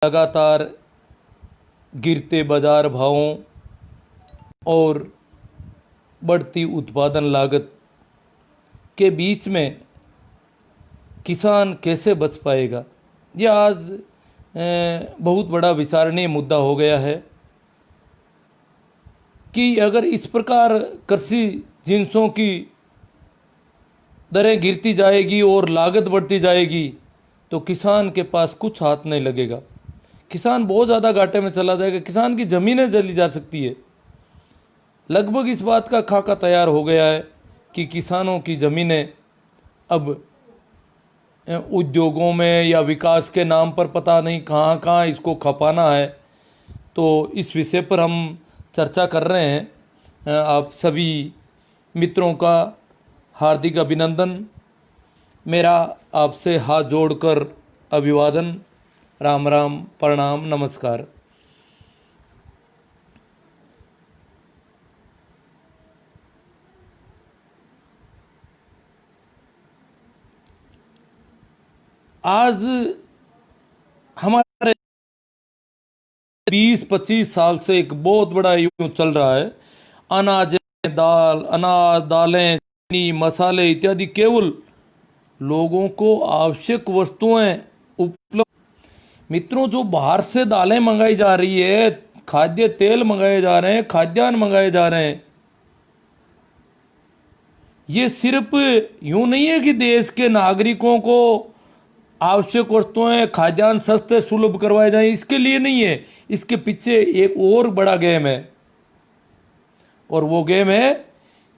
लगातार गिरते बाजार भावों और बढ़ती उत्पादन लागत के बीच में किसान कैसे बच पाएगा, यह आज बहुत बड़ा विचारणीय मुद्दा हो गया है कि अगर इस प्रकार कृषि जिन्सों की दरें गिरती जाएगी और लागत बढ़ती जाएगी तो किसान के पास कुछ हाथ नहीं लगेगा। किसान बहुत ज़्यादा घाटे में चला जाएगा, किसान की ज़मीनें चली जा सकती है। लगभग इस बात का खाका तैयार हो गया है कि किसानों की ज़मीनें अब उद्योगों में या विकास के नाम पर पता नहीं कहाँ कहाँ इसको खपाना है। तो इस विषय पर हम चर्चा कर रहे हैं। आप सभी मित्रों का हार्दिक अभिनंदन, मेरा आपसे हाथ जोड़कर अभिवादन, राम राम, प्रणाम, नमस्कार। आज हमारे 20-25 साल से एक बहुत बड़ा युद्ध चल रहा है। अनाज, दालें, चीनी, मसाले इत्यादि केवल लोगों को आवश्यक वस्तुएं उपलब्ध। मित्रों, जो बाहर से दालें मंगाई जा रही है, खाद्य तेल मंगाए जा रहे हैं, खाद्यान्न मंगाए जा रहे हैं, ये सिर्फ यूं नहीं है कि देश के नागरिकों को आवश्यक वस्तुएं, खाद्यान्न सस्ते सुलभ करवाए जाएं, इसके लिए नहीं है। इसके पीछे एक और बड़ा गेम है, और वो गेम है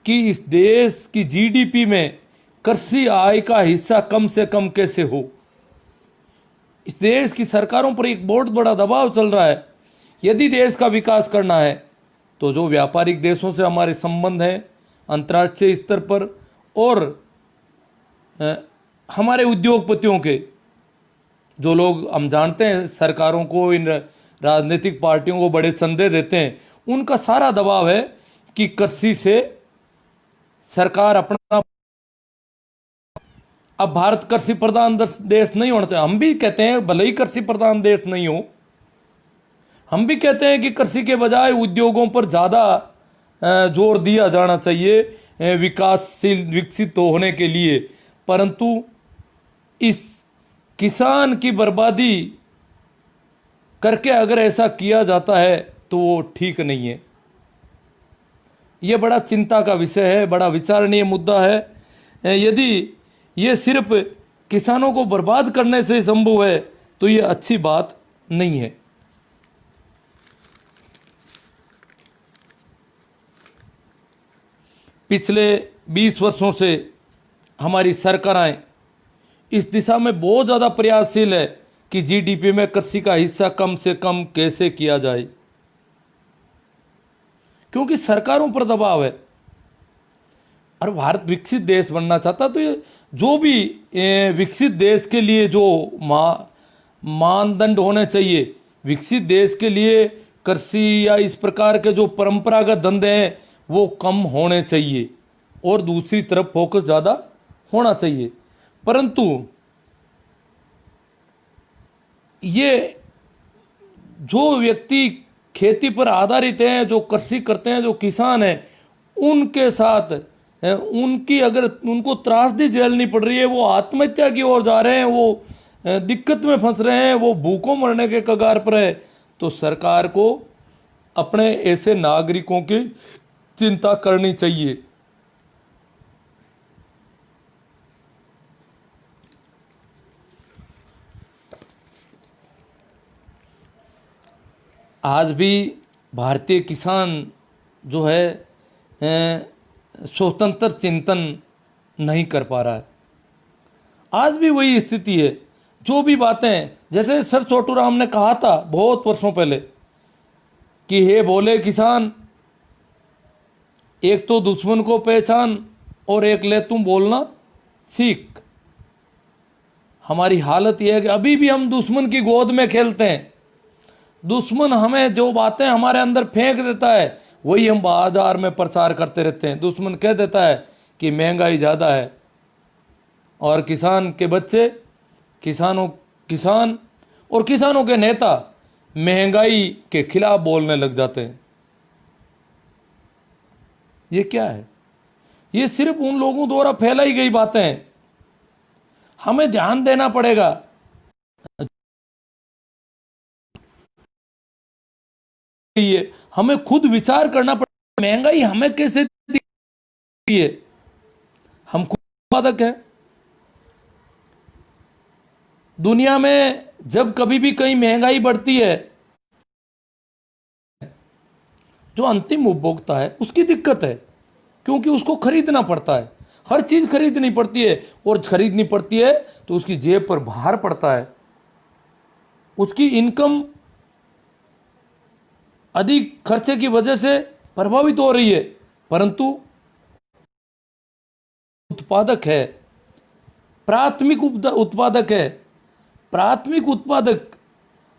कि इस देश की जीडीपी में कृषि आय का हिस्सा कम से कम कैसे हो। इस देश की सरकारों पर एक बहुत बड़ा दबाव चल रहा है। यदि देश का विकास करना है तो जो व्यापारिक देशों से हमारे संबंध हैं अंतर्राष्ट्रीय स्तर पर, और हमारे उद्योगपतियों के, जो लोग हम जानते हैं सरकारों को, इन राजनीतिक पार्टियों को बड़े चंदे देते हैं, उनका सारा दबाव है कि कृषि से सरकार अपना। अब भारत कृषि प्रधान देश नहीं होना चाहिए। हम भी कहते हैं भले ही कृषि प्रधान देश नहीं हो, हम भी कहते हैं कि कृषि के बजाय उद्योगों पर ज़्यादा जोर दिया जाना चाहिए विकासशील, विकसित होने के लिए। परंतु इस किसान की बर्बादी करके अगर ऐसा किया जाता है तो वो ठीक नहीं है। ये बड़ा चिंता का विषय है, बड़ा विचारणीय मुद्दा है। यदि ये सिर्फ किसानों को बर्बाद करने से संभव है तो ये अच्छी बात नहीं है। पिछले 20 वर्षों से हमारी सरकारें इस दिशा में बहुत ज़्यादा प्रयासशील है कि जीडीपी में कृषि का हिस्सा कम से कम कैसे किया जाए, क्योंकि सरकारों पर दबाव है। और भारत विकसित देश बनना चाहता, तो ये जो भी विकसित देश के लिए जो मानदंड होने चाहिए, विकसित देश के लिए कृषि या इस प्रकार के जो परंपरागत धंधे हैं वो कम होने चाहिए और दूसरी तरफ फोकस ज़्यादा होना चाहिए। परंतु ये जो व्यक्ति खेती पर आधारित हैं, जो कृषि करते हैं, जो किसान हैं, उनके साथ उनकी अगर उनको त्रासदी झेलनी पड़ रही है, वो आत्महत्या की ओर जा रहे हैं, वो दिक्कत में फंस रहे हैं, वो भूखों मरने के कगार पर है, तो सरकार को अपने ऐसे नागरिकों की चिंता करनी चाहिए। आज भी भारतीय किसान जो है स्वतंत्र चिंतन नहीं कर पा रहा है। आज भी वही स्थिति है। जो भी बातें, जैसे सर छोटू राम ने कहा था बहुत वर्षों पहले कि हे बोले किसान, एक तो दुश्मन को पहचान और एक ले तुम बोलना सीख। हमारी हालत यह है कि अभी भी हम दुश्मन की गोद में खेलते हैं। दुश्मन हमें जो बातें हमारे अंदर फेंक देता है वही हम बाजार में प्रचार करते रहते हैं। दुश्मन कह देता है कि महंगाई ज़्यादा है, और किसान के बच्चे, किसान और किसानों के नेता महंगाई के खिलाफ बोलने लग जाते हैं। ये क्या है? ये सिर्फ उन लोगों द्वारा फैलाई गई बातें हैं। हमें ध्यान देना पड़ेगा। ये हमें खुद विचार करना पड़ेगा, महंगाई हमें कैसे दिखती है? हम खुद उत्पादक हैं। दुनिया में जब कभी भी कहीं महंगाई बढ़ती है, जो अंतिम उपभोक्ता है उसकी दिक्कत है, क्योंकि उसको खरीदना पड़ता है। हर चीज खरीदनी पड़ती है, और खरीदनी पड़ती है तो उसकी जेब पर भार पड़ता है। उसकी इनकम अधिक खर्चे की वजह से प्रभावित हो रही है। परंतु उत्पादक है, प्राथमिक उत्पादक है। प्राथमिक उत्पादक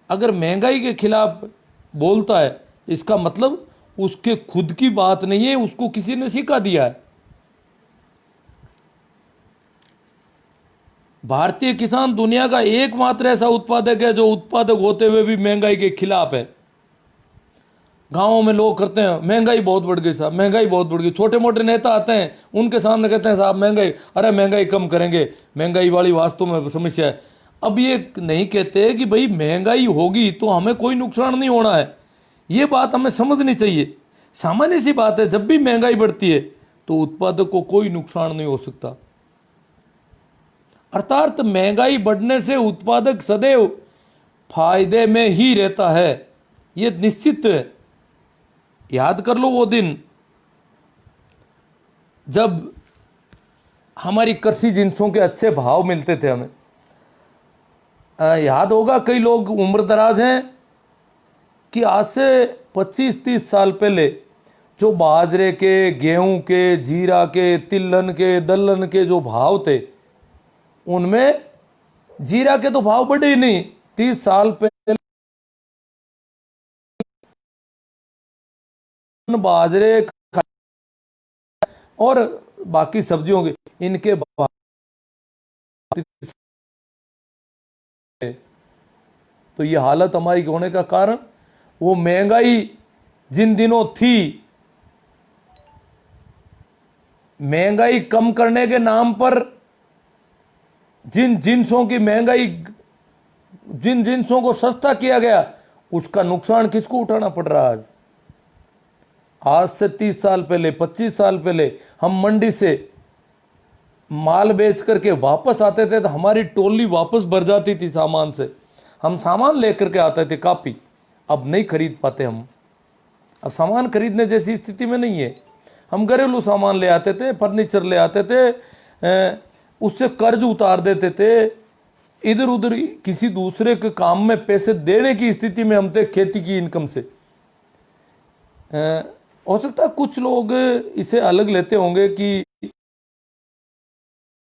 अगर महंगाई के खिलाफ बोलता है, इसका मतलब उसके खुद की बात नहीं है, उसको किसी ने सिखा दिया है। भारतीय किसान दुनिया का एकमात्र ऐसा उत्पादक है जो उत्पादक होते हुए भी महंगाई के खिलाफ है। गांवों में लोग करते हैं महंगाई बहुत बढ़ गई साहब, महंगाई बहुत बढ़ गई। छोटे मोटे नेता आते हैं, उनके सामने कहते हैं साहब महंगाई, अरे महंगाई कम करेंगे, महंगाई वाली वास्तव में समस्या है। अब ये नहीं कहते कि भाई महंगाई होगी तो हमें कोई नुकसान नहीं होना है। ये बात हमें समझनी चाहिए। सामान्य सी बात है, जब भी महंगाई बढ़ती है तो उत्पादक को कोई नुकसान नहीं हो सकता। अर्थात महंगाई बढ़ने से उत्पादक सदैव फायदे में ही रहता है, ये निश्चित है। याद कर लो वो दिन जब हमारी कृषि जिंसों के अच्छे भाव मिलते थे हमें। याद होगा, कई लोग उम्र दराज हैं कि आज से 25-30 साल पहले जो बाजरे के, गेहूं के, जीरा के, तिलहन के, दलहन के जो भाव थे, उनमें जीरा के तो भाव बढ़े ही नहीं। 30 साल पहले बाजरे और बाकी सब्जियों के इनके भाव, तो ये हालत हमारी होने का कारण वो महंगाई जिन दिनों थी, महंगाई कम करने के नाम पर जिन जिन्सों की महंगाई, जिन जिन्सों को सस्ता किया गया, उसका नुकसान किसको उठाना पड़ रहा है? आज से 30 साल पहले, 25 साल पहले हम मंडी से माल बेच करके वापस आते थे तो हमारी टोली वापस भर जाती थी सामान से। हम सामान लेकर के आते थे काफ़ी। अब नहीं खरीद पाते हम, अब सामान खरीदने जैसी स्थिति में नहीं है। हम घरेलू सामान ले आते थे, फर्नीचर ले आते थे, उससे कर्ज उतार देते थे, इधर उधर किसी दूसरे के काम में पैसे देने की स्थिति में हम थे खेती की इनकम से। हो सकता है कुछ लोग इसे अलग लेते होंगे कि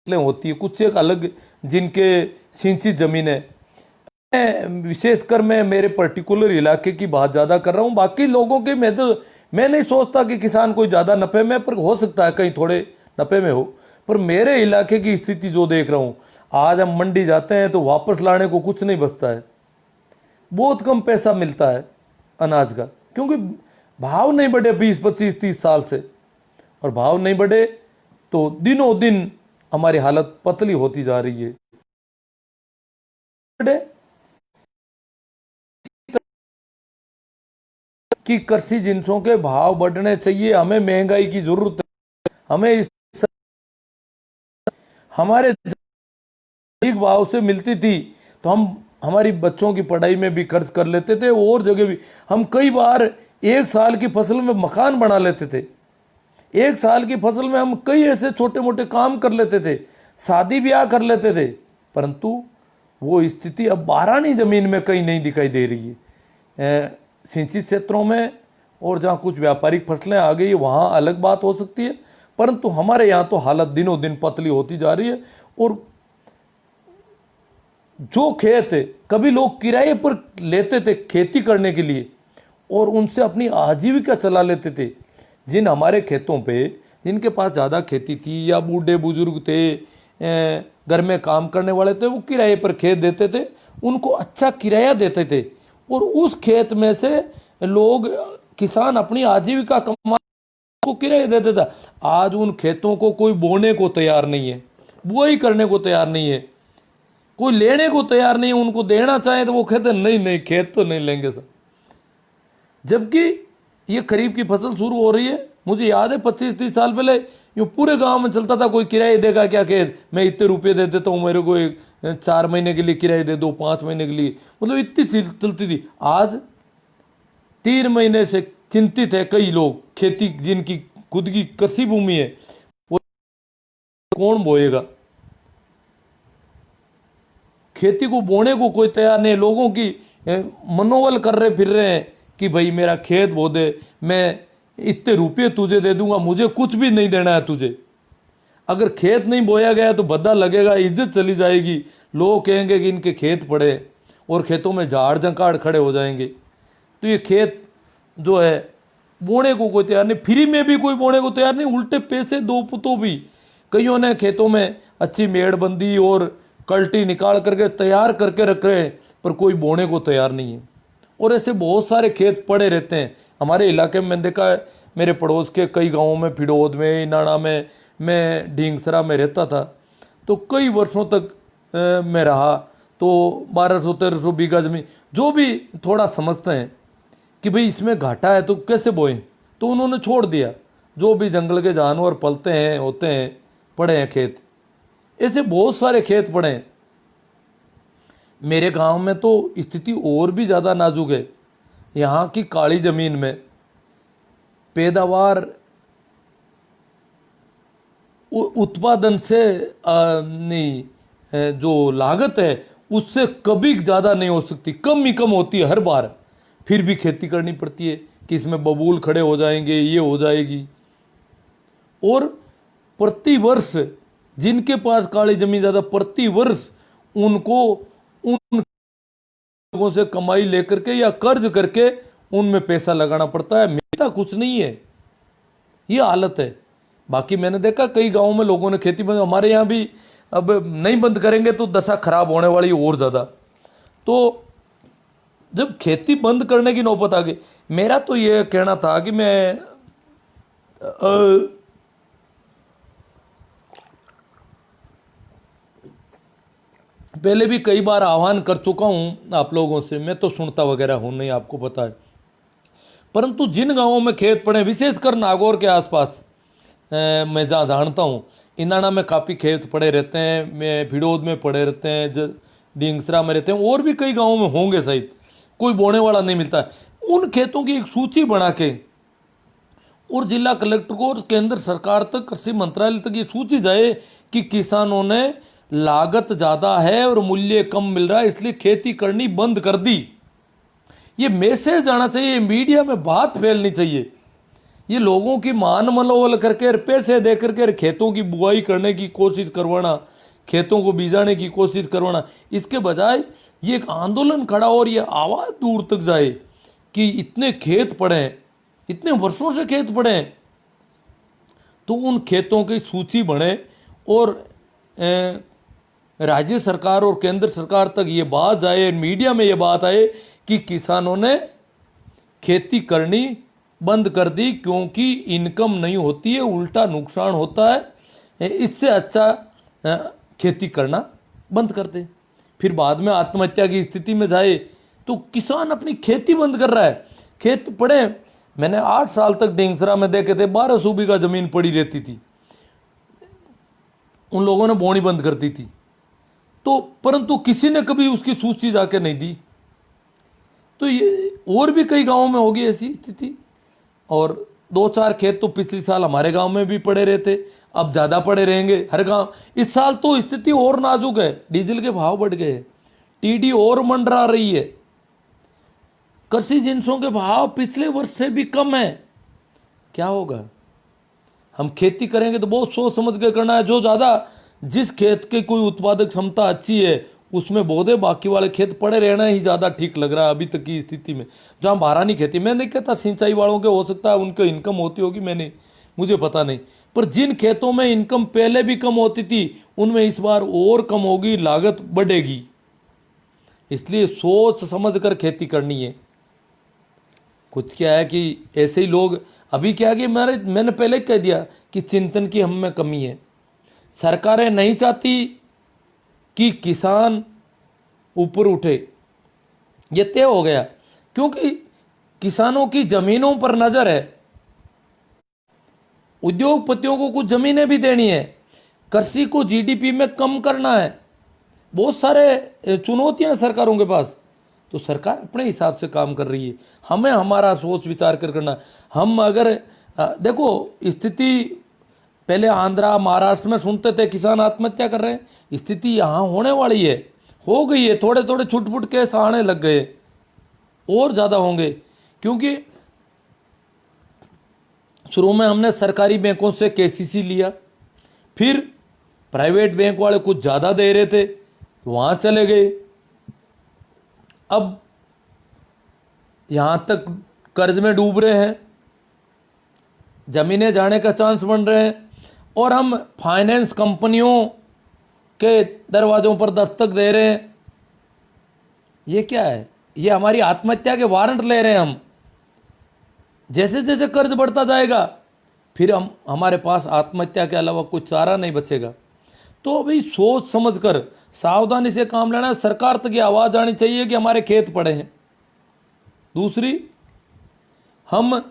होती है, कुछ एक अलग जिनके सिंचित जमीन है। विशेषकर मैं मेरे पर्टिकुलर इलाके की बात ज़्यादा कर रहा हूँ। बाकी लोगों के मैं नहीं सोचता कि किसान कोई ज़्यादा नफ़े में, पर हो सकता है कहीं थोड़े नफ़े में हो। पर मेरे इलाके की स्थिति जो देख रहा हूँ, आज हम मंडी जाते हैं तो वापस लाने को कुछ नहीं बचता है। बहुत कम पैसा मिलता है अनाज का, क्योंकि भाव नहीं बढ़े 20, 25, 30 साल से। और भाव नहीं बढ़े तो दिनों दिन हमारी हालत पतली होती जा रही है। कि कृषि जिन्सों के भाव बढ़ने चाहिए, हमें महंगाई की जरूरत है। हमें इस हमारे अधिक भाव से मिलती थी तो हम हमारी बच्चों की पढ़ाई में भी खर्च कर लेते थे, और जगह भी हम कई बार एक साल की फसल में मकान बना लेते थे। एक साल की फसल में हम कई ऐसे छोटे मोटे काम कर लेते थे, शादी ब्याह कर लेते थे। परंतु वो स्थिति अब बारानी जमीन में कहीं नहीं दिखाई दे रही है। सिंचित क्षेत्रों में और जहाँ कुछ व्यापारिक फसलें आ गई वहाँ अलग बात हो सकती है, परंतु हमारे यहाँ तो हालत दिनों दिन पतली होती जा रही है। और जो खेत है, कभी लोग किराए पर लेते थे खेती करने के लिए और उनसे अपनी आजीविका चला लेते थे। जिन हमारे खेतों पे, जिनके पास ज़्यादा खेती थी या बूढ़े बुजुर्ग थे, घर में काम करने वाले थे, वो किराए पर खेत देते थे, उनको अच्छा किराया देते थे और उस खेत में से लोग किसान अपनी आजीविका कमा को किराया देता था। आज उन खेतों को कोई बोने को तैयार नहीं है, बुआई करने को तैयार नहीं है, कोई लेने को तैयार नहीं है। उनको देना चाहे तो वो कहते नहीं नहीं खेत तो नहीं लेंगे सर। जबकि ये खरीफ की फसल शुरू हो रही है, मुझे याद है 25-30 साल पहले यूँ पूरे गांव में चलता था, कोई किराया देगा क्या खेत, मैं इतने रुपए दे देता हूँ, मेरे को 4 महीने के लिए किराया दे दो, 5 महीने के लिए, मतलब इतनी चलती थी। आज 3 महीने से चिंतित है कई लोग। खेती जिनकी खुद की कृषि भूमि है वो कौन बोएगा, खेती को बोने को कोई तैयार नहीं। लोगों की मनोबल कर रहे फिर रहे हैं कि भाई मेरा खेत बो दे, मैं इतने रुपये तुझे दे दूंगा, मुझे कुछ भी नहीं देना है तुझे। अगर खेत नहीं बोया गया तो बद्दा लगेगा, इज्जत चली जाएगी, लोग कहेंगे कि इनके खेत पड़े और खेतों में झाड़ झंकाड़ खड़े हो जाएंगे। तो ये खेत जो है बोने को कोई तैयार नहीं, फ्री में भी कोई बोने को तैयार नहीं, उल्टे पैसे दो पुतो भी। कईयों ने खेतों में अच्छी मेड़बंदी और कल्टी निकाल करके तैयार करके रख रहे हैं, पर कोई बोने को तैयार नहीं है। और ऐसे बहुत सारे खेत पड़े रहते हैं हमारे इलाके में। मैंने देखा है मेरे पड़ोस के कई गाँवों में, फिडोद में, इनाड़ा में, मैं ढींगसरा में रहता था तो कई वर्षों तक मैं रहा। तो 1200-1300 बीघा जमीन, जो भी थोड़ा समझते हैं कि भाई इसमें घाटा है तो कैसे बोएं, तो उन्होंने छोड़ दिया। जो भी जंगल के जानवर पलते हैं होते हैं, पड़े हैं खेत, ऐसे बहुत सारे खेत पड़े हैं। मेरे गांव में तो स्थिति और भी ज़्यादा नाजुक है। यहाँ की काली ज़मीन में पैदावार उत्पादन से नहीं, जो लागत है उससे कभी ज़्यादा नहीं हो सकती, कम ही कम होती है हर बार। फिर भी खेती करनी पड़ती है कि इसमें बबूल खड़े हो जाएंगे, ये हो जाएगी। और प्रति वर्ष जिनके पास काली जमीन ज़्यादा, प्रति वर्ष उनको उन लोगों से कमाई लेकर के या कर्ज करके उनमें पैसा लगाना पड़ता है, मिलता कुछ नहीं है। ये हालत है। बाकी मैंने देखा कई गांवों में लोगों ने खेती बंद, हमारे यहाँ भी अब नहीं बंद करेंगे तो दशा खराब होने वाली और ज़्यादा। तो जब खेती बंद करने की नौबत आ गई, मेरा तो ये कहना था कि मैं पहले भी कई बार आह्वान कर चुका हूं आप लोगों से, मैं तो सुनता वगैरह हूं नहीं, आपको पता है। परंतु जिन गांवों में खेत पड़े, विशेषकर नागौर के आसपास, मैं जहाँ जानता हूँ, इंदाना में काफ़ी खेत पड़े रहते हैं, मैं फिडोद में पड़े रहते हैं, ढींगसरा में रहते हैं, और भी कई गाँवों में होंगे शायद, कोई बोने वाला नहीं मिलता है। उन खेतों की एक सूची बना के और जिला कलेक्टर को और केंद्र सरकार तक, कृषि मंत्रालय तक ये सूची जाए कि किसानों ने लागत ज़्यादा है और मूल्य कम मिल रहा है इसलिए खेती करनी बंद कर दी। ये मैसेज जाना चाहिए, मीडिया में बात फैलनी चाहिए। ये लोगों की मान मनोबल करके पैसे दे करके खेतों की बुआई करने की कोशिश करवाना, खेतों को बीजाने की कोशिश करवाना, इसके बजाय ये एक आंदोलन खड़ा और ये आवाज़ दूर तक जाए कि इतने खेत पड़े हैं, इतने वर्षों से खेत पड़े हैं, तो उन खेतों की सूची बने और राज्य सरकार और केंद्र सरकार तक ये बात जाए, मीडिया में ये बात आए कि किसानों ने खेती करनी बंद कर दी क्योंकि इनकम नहीं होती है, उल्टा नुकसान होता है, इससे अच्छा खेती करना बंद कर दे। फिर बाद में आत्महत्या की स्थिति में जाए तो किसान अपनी खेती बंद कर रहा है। खेत पड़े, मैंने 8 साल तक ढींगसरा में देखे थे, 1200 बीघा जमीन पड़ी रहती थी, उन लोगों ने बोनी बंद कर दी थी। तो परंतु किसी ने कभी उसकी सूची जाके नहीं दी। तो ये और भी कई गांवों में होगी ऐसी स्थिति। और 2-4 खेत तो पिछले साल हमारे गांव में भी पड़े रहते, अब ज़्यादा पड़े रहेंगे हर गांव। इस साल तो स्थिति और नाजुक है, डीजल के भाव बढ़ गए, टीडी और मंडरा रही है, कृषि जिंसों के भाव पिछले वर्ष से भी कम है। क्या होगा? हम खेती करेंगे तो बहुत सोच समझ के करना है। जो ज़्यादा, जिस खेत की कोई उत्पादक क्षमता अच्छी है उसमें बोधे, बाकी वाले खेत पड़े रहना ही ज़्यादा ठीक लग रहा है अभी तक की स्थिति में। जहाँ बारानी खेती, मैं नहीं कहता सिंचाई वालों के हो सकता है उनके इनकम होती होगी, मुझे पता नहीं, पर जिन खेतों में इनकम पहले भी कम होती थी उनमें इस बार और कम होगी, लागत बढ़ेगी। इसलिए सोच समझ कर खेती करनी है। कुछ क्या है कि ऐसे ही लोग अभी क्या है कि मैंने पहले कह दिया कि चिंतन की हम में कमी है। सरकारें नहीं चाहती कि किसान ऊपर उठे, ये तय हो गया, क्योंकि किसानों की जमीनों पर नजर है। उद्योगपतियों को कुछ जमीनें भी देनी है, कृषि को जीडीपी में कम करना है, बहुत सारे चुनौतियां हैं सरकारों के पास। तो सरकार अपने हिसाब से काम कर रही है, हमें हमारा सोच विचार कर करना। हम अगर देखो स्थिति पहले आंध्रा महाराष्ट्र में सुनते थे किसान आत्महत्या कर रहे हैं, स्थिति यहाँ होने वाली है, हो गई है। थोड़े थोड़े छुटपुट केस आने लग गए, और ज़्यादा होंगे, क्योंकि शुरू में हमने सरकारी बैंकों से केसीसी लिया, फिर प्राइवेट बैंक वाले कुछ ज़्यादा दे रहे थे, वहाँ चले गए, अब यहाँ तक कर्ज में डूब रहे हैं, जमीनें जाने का चांस बन रहे हैं, और हम फाइनेंस कंपनियों के दरवाजों पर दस्तक दे रहे हैं। ये क्या है? ये हमारी आत्महत्या के वारंट ले रहे हैं हम। जैसे जैसे कर्ज बढ़ता जाएगा फिर हमारे पास आत्महत्या के अलावा कुछ चारा नहीं बचेगा। तो अभी सोच समझकर सावधानी से काम लेना है। सरकार तक ये आवाज़ आनी चाहिए कि हमारे खेत पड़े हैं। दूसरी, हम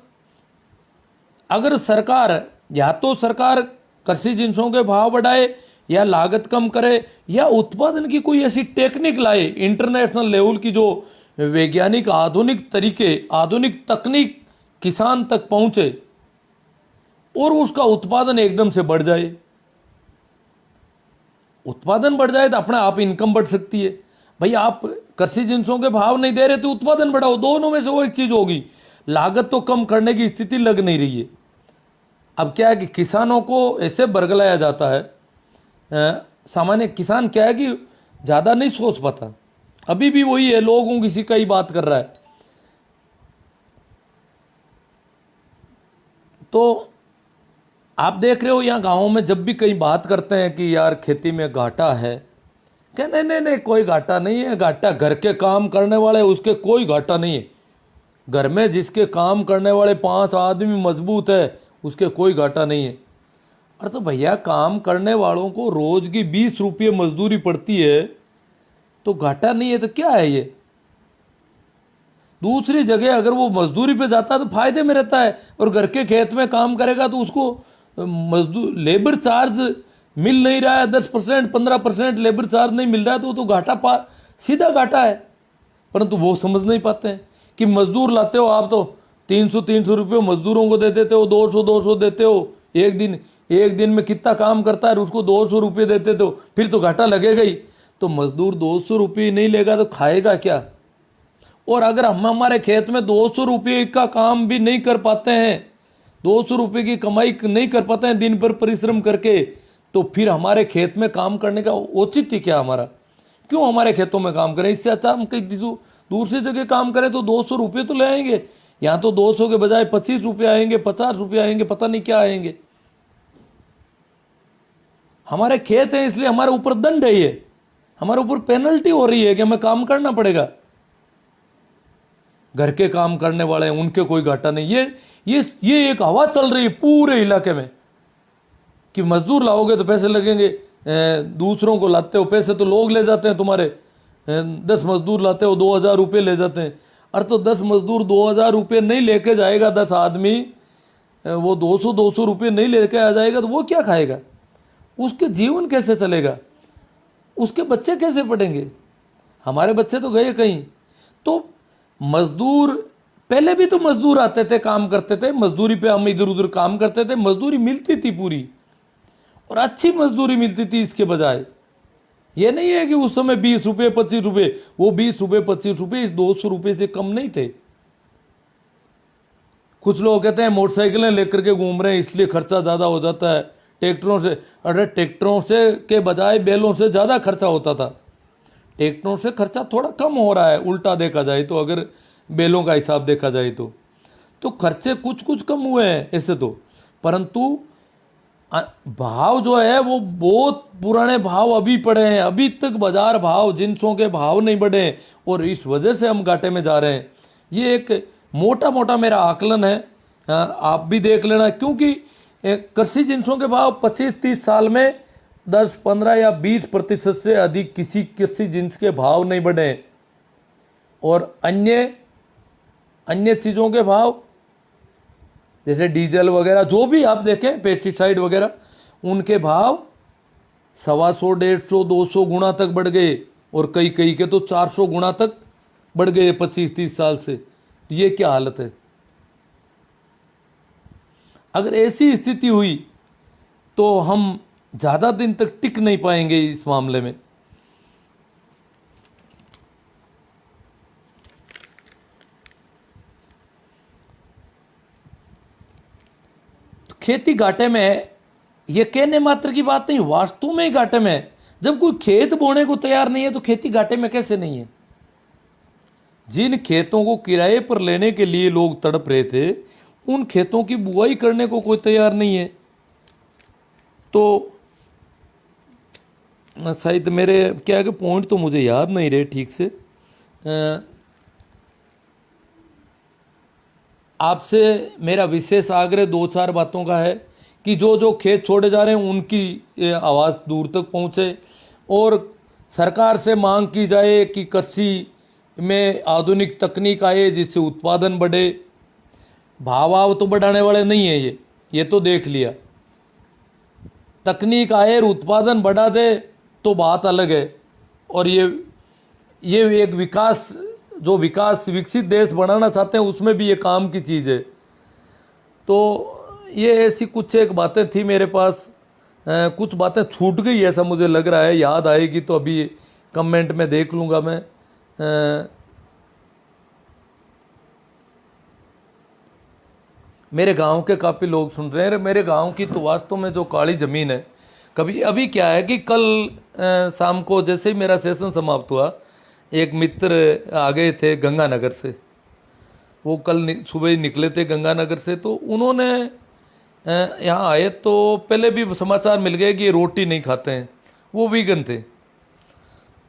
अगर सरकार या तो सरकार कृषि जिंसों के भाव बढ़ाए या लागत कम करे या उत्पादन की कोई ऐसी टेक्निक लाए, इंटरनेशनल लेवल की जो वैज्ञानिक आधुनिक तरीके, आधुनिक तकनीक किसान तक पहुंचे और उसका उत्पादन एकदम से बढ़ जाए। उत्पादन बढ़ जाए तो अपने आप इनकम बढ़ सकती है। भाई आप कृषि जिंसों के भाव नहीं दे रहे तो उत्पादन बढ़ाओ, दोनों में से वो एक चीज होगी। लागत तो कम करने की स्थिति लग नहीं रही है। अब क्या है कि किसानों को ऐसे बरगलाया जाता है, सामान्य किसान क्या है कि ज़्यादा नहीं सोच पाता, अभी भी वही है, लोगों किसी का ही बात कर रहा है। तो आप देख रहे हो यहाँ गाँव में जब भी कहीं बात करते हैं कि यार खेती में घाटा है, क्या नहीं नहीं नहीं कोई घाटा नहीं है। घाटा घर के काम करने वाले उसके कोई घाटा नहीं है। घर में जिसके काम करने वाले 5 आदमी मजबूत है उसके कोई घाटा नहीं है। अरे तो भैया काम करने वालों को रोज की 20 रुपये मजदूरी पड़ती है तो घाटा नहीं है तो क्या है ये। दूसरी जगह अगर वो मजदूरी पे जाता है तो फायदे में रहता है, और घर के खेत में काम करेगा तो उसको मजदूर लेबर चार्ज मिल नहीं रहा है, 10% 15% लेबर चार्ज नहीं मिल रहा है, तो वो तो घाटा सीधा घाटा है। परंतु वो समझ नहीं पाते हैं कि मजदूर लाते हो आप तो 300 रुपये मजदूरों को दे देते हो, 200 देते हो। एक दिन में कितना काम करता है उसको 200 रुपये देते हो, फिर तो घाटा लगेगा ही। तो मजदूर 200 रुपये नहीं लेगा तो खाएगा क्या। और अगर हम हमारे खेत में 200 रुपये का काम भी नहीं कर पाते हैं, 200 रुपये की कमाई नहीं कर पाते हैं दिन भर परिश्रम करके, तो फिर हमारे खेत में काम करने का औचित्य क्या हमारा। क्यों हमारे खेतों में काम करें? इससे अच्छा हम कहीं दूसरी जगह काम करें तो 200 रुपये तो ले आएंगे। यहाँ तो 200 के बजाय 25 रुपये आएंगे, 50 रुपये आएंगे, पता नहीं क्या आएंगे। हमारे खेत है इसलिए हमारे ऊपर दंड है, ये हमारे ऊपर पेनल्टी हो रही है कि हमें काम करना पड़ेगा। घर के काम करने वाले हैं उनके कोई घाटा नहीं। ये एक हवा चल रही है पूरे इलाके में कि मजदूर लाओगे तो पैसे लगेंगे, दूसरों को लाते हो पैसे तो लोग ले जाते हैं तुम्हारे। 10 मजदूर लाते हो 2000 रुपये ले जाते हैं। अरे तो 10 मजदूर 2000 रुपये नहीं लेके जाएगा, 10 आदमी वो 200 रुपये नहीं लेके आ जाएगा तो वो क्या खाएगा, उसके जीवन कैसे चलेगा, उसके बच्चे कैसे पढ़ेंगे। हमारे बच्चे तो गए कहीं। तो मजदूर पहले भी तो मजदूर आते थे, काम करते थे, मजदूरी पे हम इधर उधर काम करते थे, मजदूरी मिलती थी पूरी और अच्छी मजदूरी मिलती थी। इसके बजाय ये नहीं है कि उस समय 20 रुपये 25 रुपये, वो 20 रुपये 25 रुपये 200 रुपये से कम नहीं थे। कुछ लोग कहते हैं मोटरसाइकिलें लेकर के घूम रहे हैं इसलिए खर्चा ज़्यादा हो जाता है ट्रैक्टरों से। अरे ट्रैक्टरों से के बजाय बैलों से ज़्यादा खर्चा होता था। ट्रैक्टरों से खर्चा थोड़ा कम हो रहा है उल्टा देखा जाए तो, अगर बैलों का हिसाब देखा जाए तो खर्चे कुछ कम हुए हैं ऐसे तो। परंतु भाव जो है वो बहुत पुराने भाव अभी पड़े हैं, अभी तक बाजार भाव जिंसों के भाव नहीं बढ़े और इस वजह से हम घाटे में जा रहे हैं। ये एक मोटा मोटा मेरा आकलन है, आप भी देख लेना, क्योंकि कृषि जिंसों के भाव 25-30 साल में 10-15 या 20% से अधिक किसी कृषि जिंस के भाव नहीं बढ़े और अन्य चीज़ों के भाव जैसे डीजल वगैरह जो भी आप देखें, पेस्टिसाइड वगैरह, उनके भाव 125, 150, 200 गुना तक बढ़ गए और कई के तो 400 गुना तक बढ़ गए 25-30 साल से। तो ये क्या हालत है? अगर ऐसी स्थिति हुई तो हम ज़्यादा दिन तक टिक नहीं पाएंगे इस मामले में। खेती घाटे में है, ये कहने मात्र की बात नहीं, वास्तव में ही घाटे में है। जब कोई खेत बोने को तैयार नहीं है तो खेती घाटे में कैसे नहीं है? जिन खेतों को किराए पर लेने के लिए लोग तड़प रहे थे, उन खेतों की बुआई करने को कोई तैयार नहीं है। तो शायद मेरे क्या है कि पॉइंट तो मुझे याद नहीं रहे ठीक से। आपसे मेरा विशेष आग्रह 2-4 बातों का है कि जो खेत छोड़े जा रहे हैं उनकी आवाज़ दूर तक पहुंचे और सरकार से मांग की जाए कि कृषि में आधुनिक तकनीक आए जिससे उत्पादन बढ़े। भाव तो बढ़ाने वाले नहीं है ये तो देख लिया। तकनीक आए और उत्पादन बढ़ा दे तो बात अलग है। और ये एक विकसित देश बनाना चाहते हैं, उसमें भी ये काम की चीज़ है। तो ये ऐसी कुछ एक बातें थी मेरे पास, कुछ बातें छूट गई ऐसा मुझे लग रहा है, याद आएगी तो अभी कमेंट में देख लूँगा मैं। मेरे गांव के काफ़ी लोग सुन रहे हैं। मेरे गांव की तो वास्तव में जो काली ज़मीन है, कभी अभी क्या है कि कल शाम को जैसे ही मेरा सेशन समाप्त हुआ, एक मित्र आ गए थे गंगानगर से। वो कल सुबह ही निकले थे गंगानगर से। तो उन्होंने यहाँ आए तो पहले भी समाचार मिल गए कि ये रोटी नहीं खाते हैं, वो वीगन थे।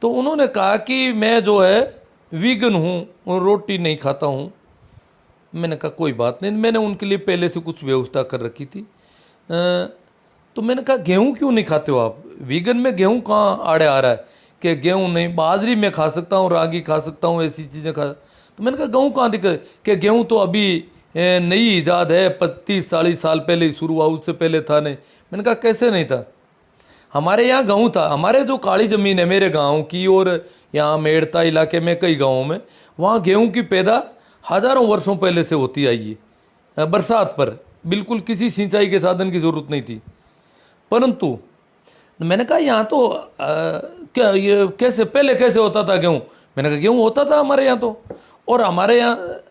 तो उन्होंने कहा कि मैं जो है वीगन हूँ और रोटी नहीं खाता हूँ। मैंने कहा कोई बात नहीं, मैंने उनके लिए पहले से कुछ व्यवस्था कर रखी थी। तो मैंने कहा गेहूं क्यों नहीं खाते हो आप? वीगन में गेहूं कहाँ आड़े आ रहा है कि गेहूं नहीं, बाजरी में खा सकता हूँ, रागी खा सकता हूँ, ऐसी चीज़ें खा। तो मैंने कहा गेहूं कहाँ दिक्कत कि गेहूं तो अभी नई ईजाद है, 35-40 साल पहले शुरू हुआ, उससे पहले था नहीं। मैंने कहा कैसे नहीं था? हमारे यहाँ गेहूँ था। हमारे जो काली ज़मीन है मेरे गाँव की और यहाँ मेड़ता इलाके में कई गाँवों में, वहाँ गेहूँ की पैदा हज़ारों वर्षों पहले से होती आई है। बरसात पर बिल्कुल किसी सिंचाई के साधन की ज़रूरत नहीं थी। परंतु मैंने कहा यहाँ तो क्या ये कैसे पहले कैसे होता था गेहूँ? मैंने कहा गेहूँ होता था हमारे यहाँ तो, और हमारे यहाँ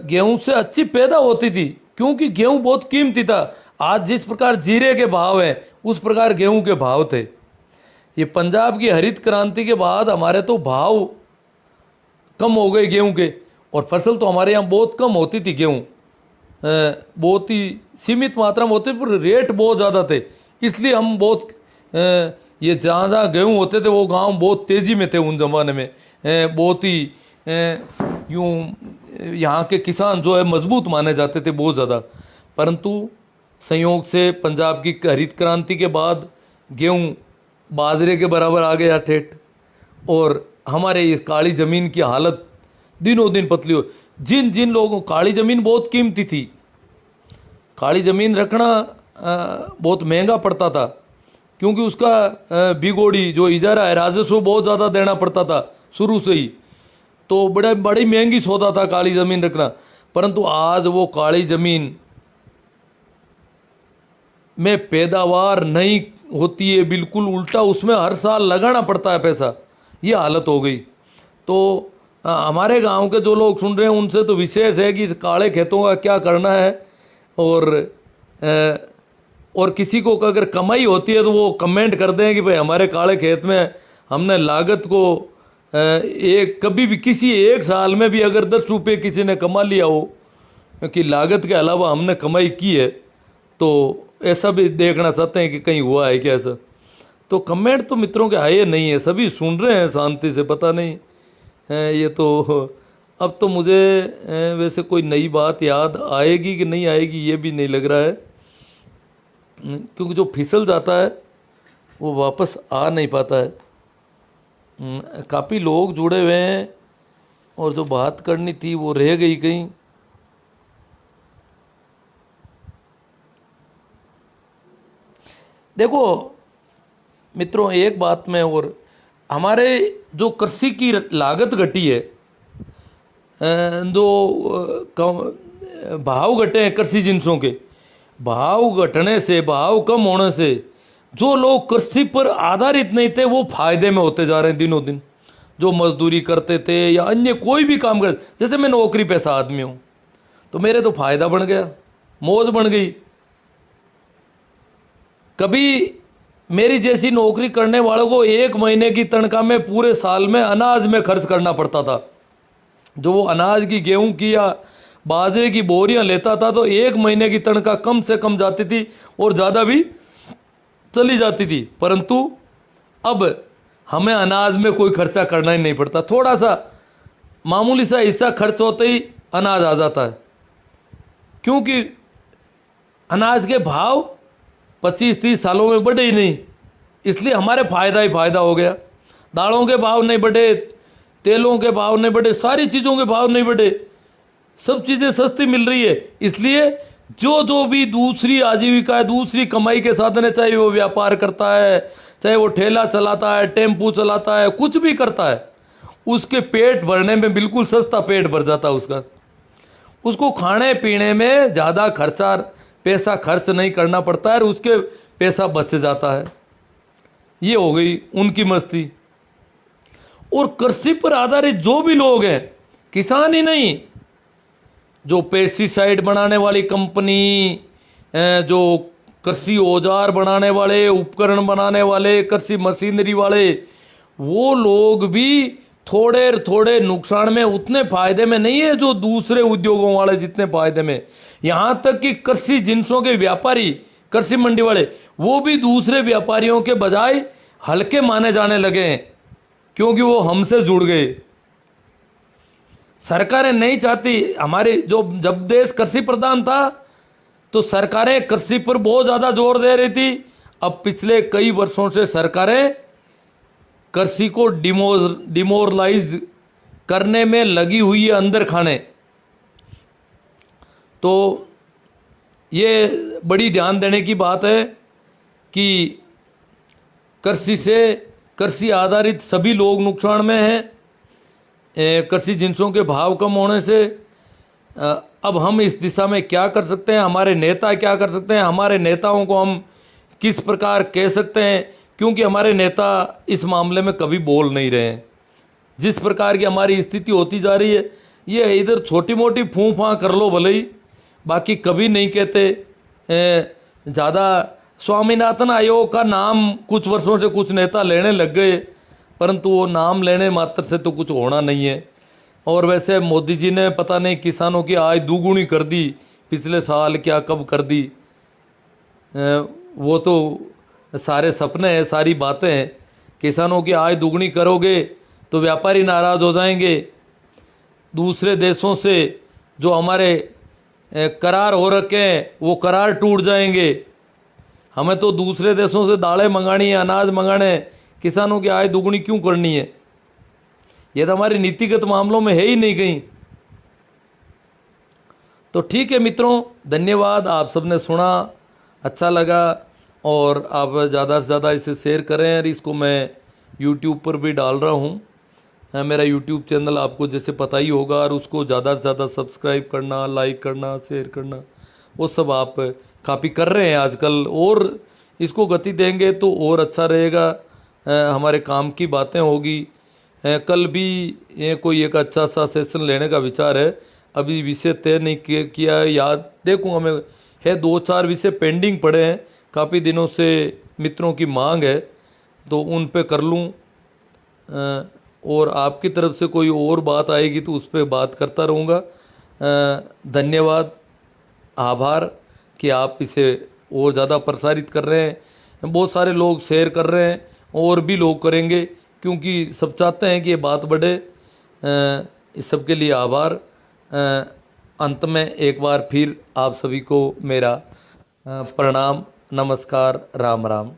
गेहूँ से अच्छी पैदा होती थी क्योंकि गेहूँ बहुत कीमती था। आज जिस प्रकार जीरे के भाव हैं उस प्रकार गेहूँ के भाव थे। ये पंजाब की हरित क्रांति के बाद हमारे तो भाव कम हो गए गेहूँ के, और फसल तो हमारे यहाँ बहुत कम होती थी। गेहूँ बहुत ही सीमित मात्रा में होते, पर रेट बहुत ज़्यादा थे। इसलिए हम बहुत ये जहाँ जहाँ गेहूँ होते थे वो गांव बहुत तेज़ी में थे उन ज़माने में। बहुत ही यूँ यहाँ के किसान जो है मजबूत माने जाते थे बहुत ज़्यादा। परंतु संयोग से पंजाब की हरित क्रांति के बाद गेहूँ बाजरे के बराबर आ गया ठेठ, और हमारे इस काली ज़मीन की हालत दिनों दिन पतली हो। जिन जिन लोगों, काली ज़मीन बहुत कीमती थी, काली ज़मीन रखना बहुत महंगा पड़ता था क्योंकि उसका बिगोड़ी जो इजारा है राजस्व बहुत ज़्यादा देना पड़ता था शुरू से ही। तो बड़ी महंगी सौदा था काली ज़मीन रखना। परंतु आज वो काली ज़मीन में पैदावार नहीं होती है, बिल्कुल उल्टा उसमें हर साल लगाना पड़ता है पैसा। ये हालत हो गई। तो हमारे गांव के जो लोग सुन रहे हैं उनसे तो विशेष है कि काले खेतों का क्या करना है, और किसी को अगर कमाई होती है तो वो कमेंट कर दें कि भाई हमारे काले खेत में हमने लागत को कभी भी किसी एक साल में भी अगर 10 रुपये किसी ने कमा लिया हो कि लागत के अलावा हमने कमाई की है, तो ऐसा भी देखना चाहते हैं कि कहीं हुआ है क्या ऐसा। तो कमेंट तो मित्रों के आए नहीं है, सभी सुन रहे हैं शांति से, पता नहीं ये तो। अब तो मुझे वैसे कोई नई बात याद आएगी कि नहीं आएगी ये भी नहीं लग रहा है, क्योंकि जो फिसल जाता है वो वापस आ नहीं पाता है। काफ़ी लोग जुड़े हुए हैं और जो बात करनी थी वो रह गई कहीं। देखो मित्रों, एक बात में और, हमारे जो कृषि की लागत घटी है, जो भाव घटे हैं कृषि जिनसों के, भाव घटने से, भाव कम होने से जो लोग कृषि पर आधारित नहीं थे वो फायदे में होते जा रहे हैं दिनों दिन। जो मजदूरी करते थे या अन्य कोई भी काम करते, जैसे मैं नौकरी पेशा आदमी हूँ तो मेरे तो फायदा बन गया, मौज बन गई। कभी मेरी जैसी नौकरी करने वालों को 1 महीने की तनख्वाह में पूरे साल में अनाज में खर्च करना पड़ता था। जो वो अनाज की, गेहूं की या बाजरे की बोरियां लेता था तो 1 महीने की तनख्वाह कम से कम जाती थी और ज़्यादा भी चली जाती थी। परंतु अब हमें अनाज में कोई खर्चा करना ही नहीं पड़ता, थोड़ा सा मामूली सा हिस्सा खर्च होते ही अनाज आ जाता है, क्योंकि अनाज के भाव 25-30 सालों में बढ़े ही नहीं, इसलिए हमारे फायदा ही फायदा हो गया। दालों के भाव नहीं बढ़े, तेलों के भाव नहीं बढ़े, सारी चीज़ों के भाव नहीं बढ़े, सब चीज़ें सस्ती मिल रही है। इसलिए जो भी दूसरी आजीविका है, दूसरी कमाई के साधन है, चाहे वो व्यापार करता है, चाहे वो ठेला चलाता है, टेम्पू चलाता है, कुछ भी करता है, उसके पेट भरने में बिल्कुल सस्ता पेट भर जाता है उसका। उसको खाने पीने में ज़्यादा पैसा खर्च नहीं करना पड़ता है और उसके पैसा बच जाता है। ये हो गई उनकी मस्ती। और कृषि पर आधारित जो भी लोग हैं, किसान ही नहीं, जो पेस्टिसाइड बनाने वाली कंपनी, जो कृषि औजार बनाने वाले, उपकरण बनाने वाले, कृषि मशीनरी वाले, वो लोग भी थोड़े थोड़े नुकसान में, उतने फायदे में नहीं है जो दूसरे उद्योगों वाले जितने फायदे में। यहाँ तक कि कृषि जिनसों के व्यापारी, कृषि मंडी वाले, वो भी दूसरे व्यापारियों के बजाय हल्के माने जाने लगे हैं, क्योंकि वो हमसे जुड़ गए। सरकारें नहीं चाहती हमारे, जब देश कृषि प्रधान था तो सरकारें कृषि पर बहुत ज़्यादा जोर दे रही थी। अब पिछले कई वर्षों से सरकारें कृषि को डिमोरलाइज करने में लगी हुई है, अंदर खाने। तो ये बड़ी ध्यान देने की बात है कि कृषि आधारित सभी लोग नुकसान में हैं। कृषि जिनसों के भाव कम होने से अब हम इस दिशा में क्या कर सकते हैं, हमारे नेता क्या कर सकते हैं, हमारे नेताओं को हम किस प्रकार कह सकते हैं, क्योंकि हमारे नेता इस मामले में कभी बोल नहीं रहे हैं। जिस प्रकार की हमारी स्थिति होती जा रही है, ये इधर छोटी मोटी फूं फां कर लो भले ही, बाकी कभी नहीं कहते। ज़्यादा स्वामीनाथन आयोग का नाम कुछ वर्षों से कुछ नेता लेने लग गए, परंतु वो नाम लेने मात्र से तो कुछ होना नहीं है। और वैसे मोदी जी ने पता नहीं किसानों की आय दोगुनी कर दी पिछले साल, क्या कब कर दी, वो तो सारे सपने हैं, सारी बातें हैं। किसानों की आय दोगुनी करोगे तो व्यापारी नाराज़ हो जाएंगे। दूसरे देशों से जो हमारे करार हो रखे हैं वो करार टूट जाएंगे। हमें तो दूसरे देशों से दालें मंगानी है, अनाज मंगाने, किसानों की आय दोगुनी क्यों करनी है? ये तो हमारे नीतिगत मामलों में है ही नहीं कहीं। तो ठीक है मित्रों, धन्यवाद। आप सबने सुना, अच्छा लगा, और आप ज़्यादा से ज़्यादा इसे शेयर करें। और इसको मैं YouTube पर भी डाल रहा हूँ, मेरा YouTube चैनल आपको जैसे पता ही होगा, और उसको ज़्यादा से ज़्यादा सब्सक्राइब करना, लाइक करना, शेयर करना, वो सब आप काफ़ी कर रहे हैं आजकल। और इसको गति देंगे तो और अच्छा रहेगा, हमारे काम की बातें होगी। कल भी कोई एक अच्छा सा सेशन लेने का विचार है, अभी विषय तय नहीं किया है, याद देखूँगा मैं। है 2-4 विषय पेंडिंग पड़े हैं, काफ़ी दिनों से मित्रों की मांग है, तो उन पे कर लूँ। और आपकी तरफ से कोई और बात आएगी तो उस पर बात करता रहूँगा। धन्यवाद, आभार कि आप इसे और ज़्यादा प्रसारित कर रहे हैं, बहुत सारे लोग शेयर कर रहे हैं और भी लोग करेंगे, क्योंकि सब चाहते हैं कि ये बात बढ़े। इस सब के लिए आभार। अंत में एक बार फिर आप सभी को मेरा प्रणाम, नमस्कार, राम राम।